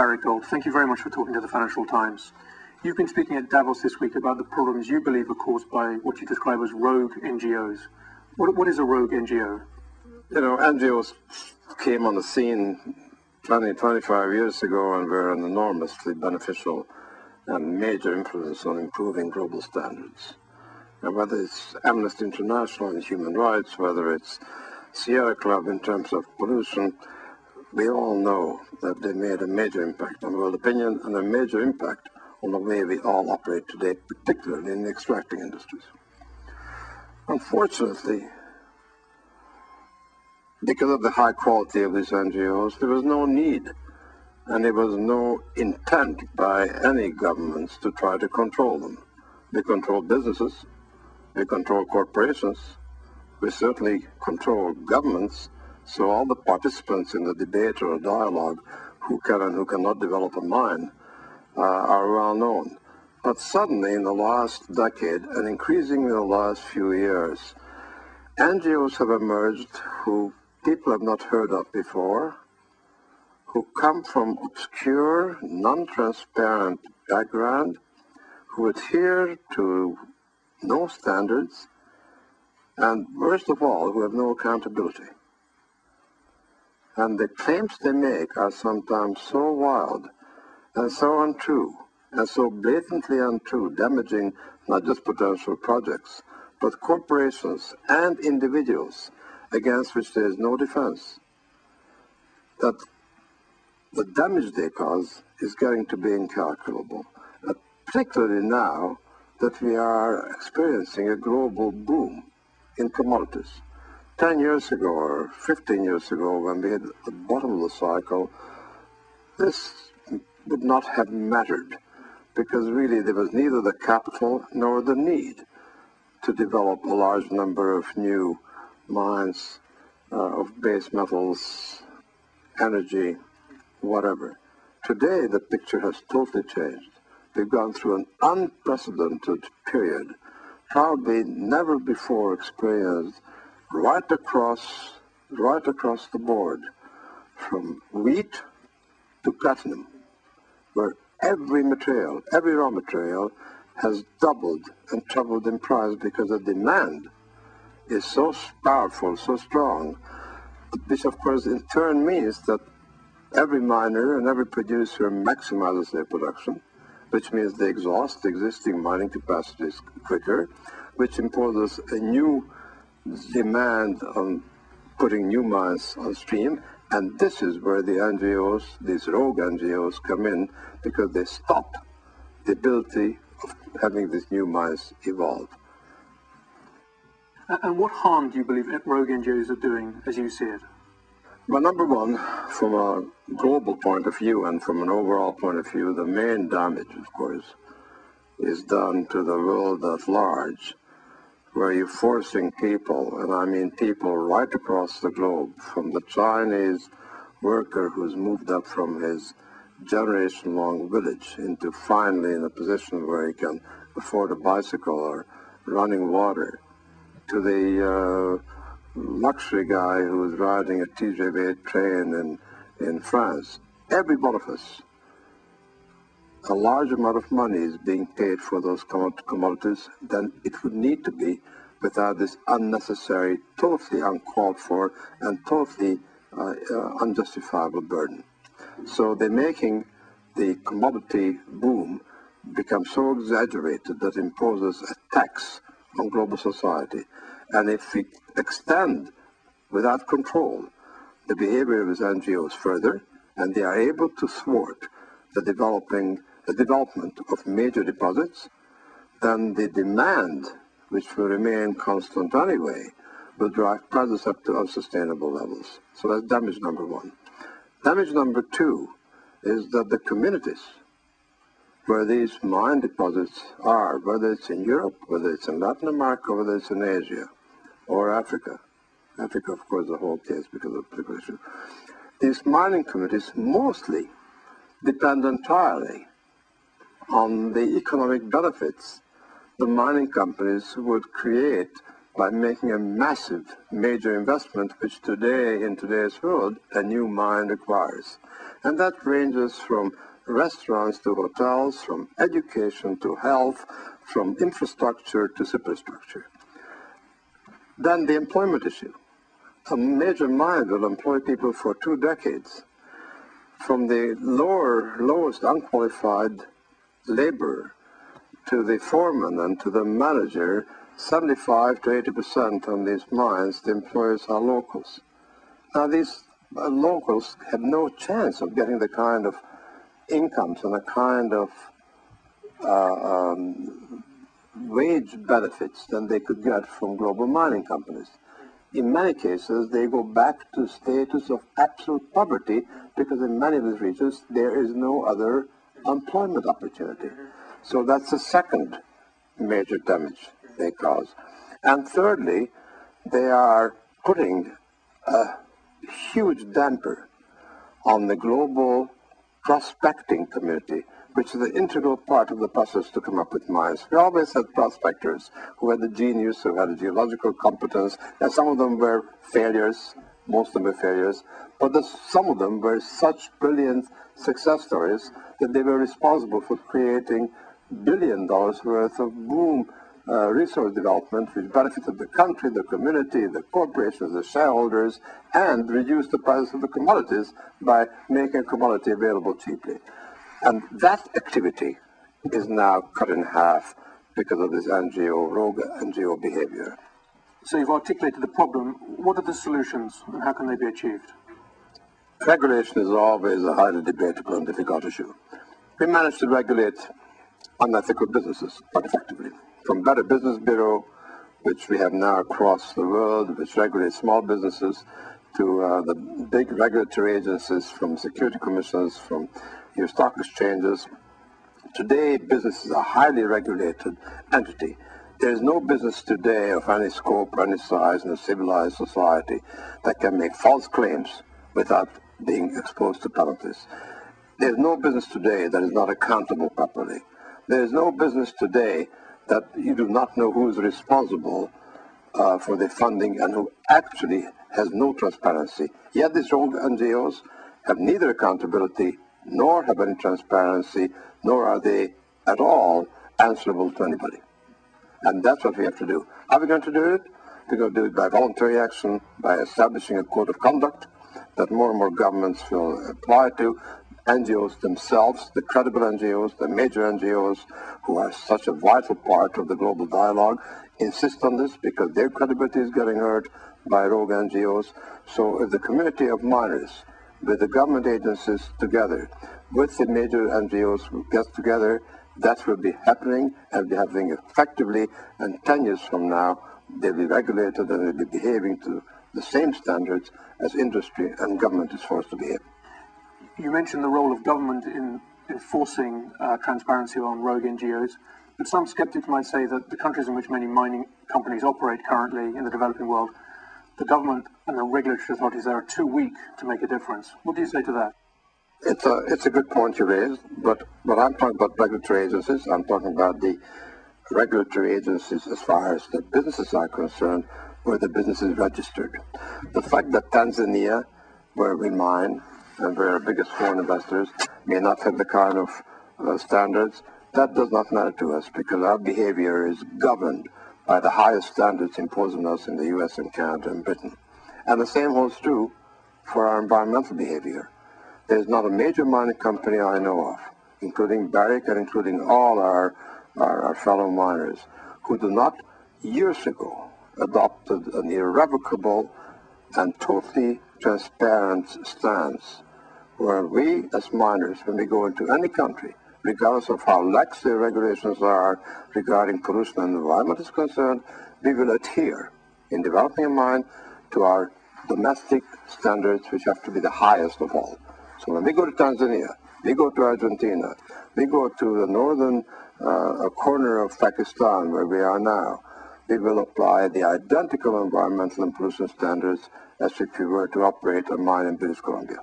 Barry Gold, thank you very much for talking to the Financial Times. You've been speaking at Davos this week about the problems you believe are caused by what you describe as rogue NGOs. What is a rogue NGO? You know, NGOs came on the scene 20, 25 years ago and were an enormously beneficial and major influence on improving global standards. And whether it's Amnesty International in human rights, whether it's Sierra Club in terms of pollution, we all know that they made a major impact on world opinion and a major impact on the way we all operate today, particularly in the extracting industries. Unfortunately, because of the high quality of these NGOs, there was no need and there was no intent by any governments to try to control them. They control businesses, they control corporations, we certainly control governments, so all the participants in the debate or dialogue who can and who cannot develop a mind are well known. But suddenly in the last decade, and increasingly in the last few years, NGOs have emerged who people have not heard of before, who come from obscure, non-transparent background, who adhere to no standards, and worst of all, who have no accountability. And the claims they make are sometimes so wild and so untrue, and so blatantly untrue, damaging not just potential projects, but corporations and individuals against which there is no defense, that the damage they cause is going to be incalculable, particularly now that we are experiencing a global boom in commodities. 10 years ago or 15 years ago, when we hit the bottom of the cycle, this would not have mattered, because really there was neither the capital nor the need to develop a large number of new mines of base metals, energy, whatever. Today the picture has totally changed. We've gone through an unprecedented period, probably never before experienced, right across the board, from wheat to platinum, where every material, every raw material has doubled and trebled in price because the demand is so powerful, so strong, which of course in turn means that every miner and every producer maximizes their production, which means they exhaust the existing mining capacities quicker, which imposes a new demand on putting new mines on stream. And this is where the NGOs, these rogue NGOs, come in, because they stop the ability of having these new mines evolve. And what harm do you believe rogue NGOs are doing, as you see it? Well, number one, from a global point of view and from an overall point of view, the main damage, of course, is done to the world at large, where you're forcing people, and I mean people right across the globe, from the Chinese worker who's moved up from his generation-long village into finally in a position where he can afford a bicycle or running water, to the luxury guy who's riding a TGV train in France. Every one of us, a large amount of money is being paid for those commodities than it would need to be without this unnecessary, totally uncalled for, and totally unjustifiable burden. So they're making the commodity boom become so exaggerated that it imposes a tax on global society. And if we extend without control the behavior of these NGOs further, and they are able to thwart the development of major deposits, then the demand, which will remain constant anyway, will drive prices up to unsustainable levels. So that's damage number one. Damage number two is that the communities where these mine deposits are, whether it's in Europe, whether it's in Latin America, whether it's in Asia, or Africa. Africa, of course, the whole case because of the particular issue. These mining communities mostly depend entirely on the economic benefits the mining companies would create by making a massive, major investment, which today, in today's world, a new mine requires. And that ranges from restaurants to hotels, from education to health, from infrastructure to superstructure. Then the employment issue. A major mine will employ people for 2 decades. From the lowest unqualified labor to the foreman and to the manager, 75 to 80% on these mines, the employers are locals. Now these locals have no chance of getting the kind of incomes and the kind of wage benefits than they could get from global mining companies. In many cases, they go back to status of absolute poverty because in many of these regions, there is no other employment opportunity. So that's the second major damage they cause. And thirdly, they are putting a huge damper on the global prospecting community, which is the integral part of the process to come up with mines. We always had prospectors who had the genius, who had the geological competence, and some of them were failures, most of them were failures, but some of them were such brilliant success stories that they were responsible for creating $1 billion worth of boom resource development, which benefited the country, the community, the corporations, the shareholders, and reduced the price of the commodities by making a commodity available cheaply. And that activity is now cut in half because of this rogue NGO behavior. So you've articulated the problem. What are the solutions and how can they be achieved? Regulation is always a highly debatable and difficult issue. We managed to regulate unethical businesses quite effectively. From Better Business Bureau, which we have now across the world, which regulates small businesses, to the big regulatory agencies, from security commissions, from your stock exchanges. Today, business is a highly regulated entity. There is no business today of any scope or any size in a civilized society that can make false claims without being exposed to penalties. There is no business today that is not accountable properly. There is no business today that you do not know who is responsible for the funding and who actually has no transparency. Yet these rogue NGOs have neither accountability nor have any transparency, nor are they at all answerable to anybody. And that's what we have to do. How are we going to do it? We're going to do it by voluntary action, by establishing a code of conduct that more and more governments will apply to. NGOs themselves, the credible NGOs, the major NGOs, who are such a vital part of the global dialogue, insist on this because their credibility is getting hurt by rogue NGOs. So if the community of miners, with the government agencies together, with the major NGOs gets together, that will be happening and be happening effectively, and 10 years from now, they'll be regulated and they'll be behaving to the same standards as industry and government is forced to behave. You mentioned the role of government in enforcing transparency on rogue NGOs, but some skeptics might say that the countries in which many mining companies operate currently in the developing world, the government and the regulatory authorities there are too weak to make a difference. What do you say to that? It's a good point you raised, but when I'm talking about regulatory agencies, I'm talking about the regulatory agencies as far as the businesses are concerned, where the business is registered. The fact that Tanzania, where we mine, and where our biggest foreign investors may not have the kind of standards, that does not matter to us because our behavior is governed by the highest standards imposed on us in the US and Canada and Britain. And the same holds true for our environmental behavior. There's not a major mining company I know of, including Barrick and including all our fellow miners, who do not years ago adopted an irrevocable and totally transparent stance where we as miners, when we go into any country, regardless of how lax the regulations are regarding pollution and environment is concerned, we will adhere in developing a mine to our domestic standards, which have to be the highest of all. So when we go to Tanzania, we go to Argentina, we go to the northern corner of Pakistan, where we are now, we will apply the identical environmental and pollution standards as if we were to operate a mine in British Columbia.